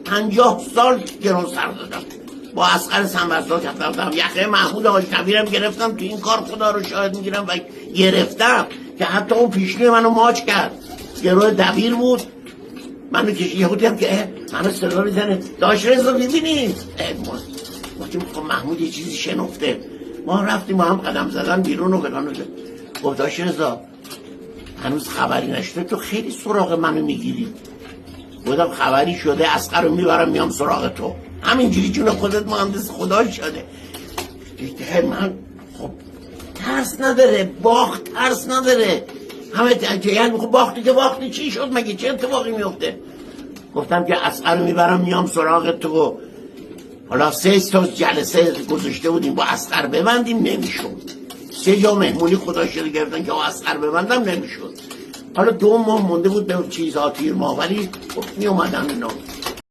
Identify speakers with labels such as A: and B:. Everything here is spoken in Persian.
A: 50 سال گرون سر دادم با اصغر سنبرزاد رفتم یخه محمود حاج کبیرم گرفتم تو این کار، خدا رو شاهد میگیرم و گرفتم که حتی اون پیشنی منو ماچ کرد. گروه دبیر بود منو کشید، یهو دیدم که منو صدا میزنه داش رضا ببینید ما چون محمود یه چیزی شنفته. ما رفتیم با هم قدم زدن بیرون و فلان. گفت داش رضا هنوز خبری نشده تو خیلی سراغ منو میگیری. گفتم خبری شده، اصغر رو میبرم میام سراغ تو. همینجوری جون خودت مهندس خدا شده. دیگه من خب ترس نداره، باخت ترس نداره. همه یعنی خب باختی چی شد مگه، چه اتفاقی میفته؟ گفتم که اصغر رو میبرم میام سراغ تو. حالا 3 تا جلسه گذاشته بودیم با اصغر ببندیم نمیشد. 3 جا مهمونی خدا شده گرفتن که با اصغر ببندم نمیشد. حالا 2 ماه مونده بود به چیزا تیر ماه، ولی می اومدن اینا